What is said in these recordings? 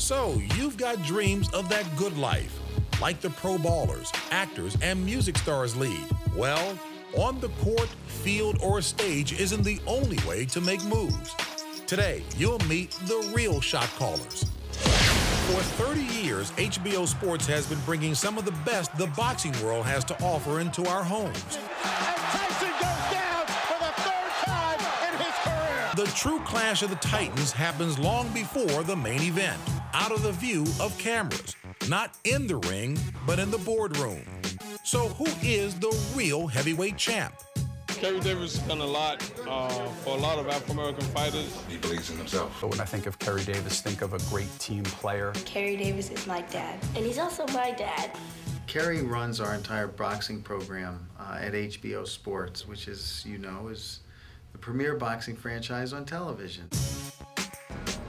So you've got dreams of that good life, like the pro ballers, actors, and music stars lead. Well, on the court, field, or stage isn't the only way to make moves. Today, you'll meet the real shot callers. For 30 years, HBO Sports has been bringing some of the best the boxing world has to offer into our homes. And Tyson goes down for the third time in his career. The true clash of the titans happens long before the main event, out of the view of cameras, not in the ring, but in the boardroom. So who is the real heavyweight champ? Kery Davis has done a lot for a lot of Afro-American fighters. He believes in himself. But when I think of Kery Davis, think of a great team player. Kery Davis is my dad, and he's also my dad. Kery runs our entire boxing program at HBO Sports, which is, you know, is the premier boxing franchise on television.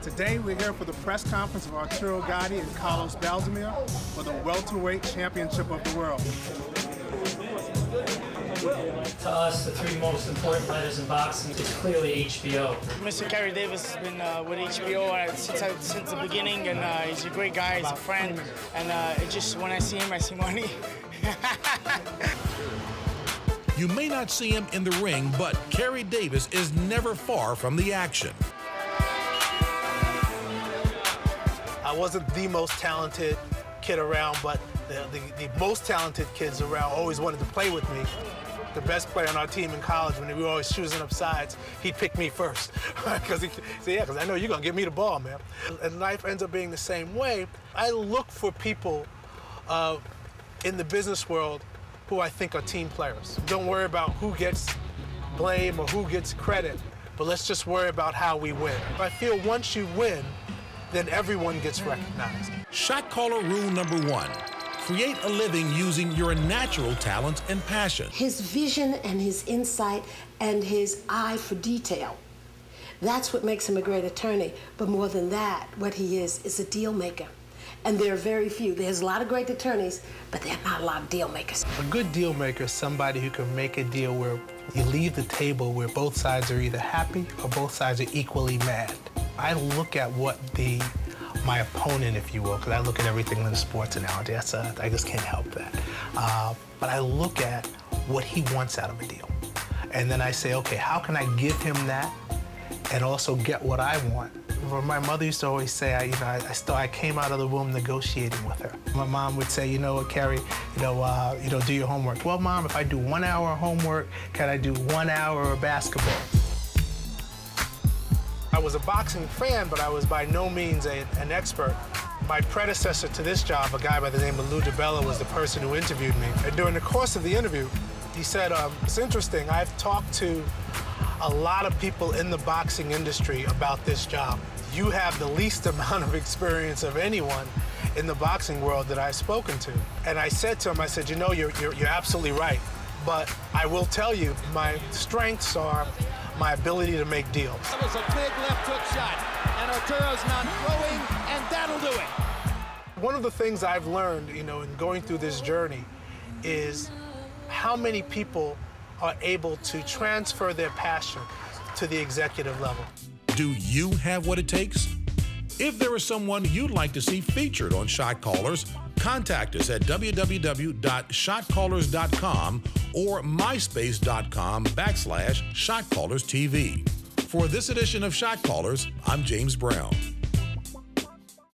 Today, we're here for the press conference of Arturo Gatti and Carlos Baldomir for the welterweight championship of the world. To us, the three most important letters in boxing is clearly HBO. Mr. Kery Davis has been with HBO since the beginning, and he's a great guy, he's a friend, and it just, when I see him, I see money. You may not see him in the ring, but Kery Davis is never far from the action. I wasn't the most talented kid around, but the most talented kids around always wanted to play with me. The best player on our team in college, when we were always choosing up sides, he'd pick me first. Because he said, yeah, because I know you're going to give me the ball, man. And life ends up being the same way. I look for people in the business world who I think are team players. Don't worry about who gets blame or who gets credit, but let's just worry about how we win. I feel once you win, then everyone gets recognized. Shot caller rule number 1. Create a living using your natural talents and passion. His vision and his insight and his eye for detail. That's what makes him a great attorney. But more than that, what he is a deal maker. And there are very few. There's a lot of great attorneys, but there are not a lot of deal makers. A good deal maker is somebody who can make a deal where you leave the table where both sides are either happy or both sides are equally mad. I look at what my opponent, if you will, because I look at everything in the sports analogy. I just can't help that. But I look at what he wants out of a deal. And then I say, okay, how can I give him that and also get what I want? My mother used to always say, I came out of the womb negotiating with her. My mom would say, you know what, Kery, do your homework. Well, Mom, if I do 1 hour of homework, can I do 1 hour of basketball? I was a boxing fan, but I was by no means an expert. My predecessor to this job, a guy by the name of Lou DiBella, was the person who interviewed me. And during the course of the interview, he said, it's interesting, I've talked to a lot of people in the boxing industry about this job. You have the least amount of experience of anyone in the boxing world that I've spoken to. And I said to him, I said, you know, you're absolutely right. But I will tell you, my strengths are my ability to make deals. That was a big left hook shot, and Arturo's not throwing, and that'll do it. One of the things I've learned, in going through this journey is how many people are able to transfer their passion to the executive level. Do you have what it takes? If there is someone you'd like to see featured on Shot Callers, contact us at www.shotcallers.com or myspace.com/ShotCallersTV. For this edition of Shot Callers, I'm James Brown.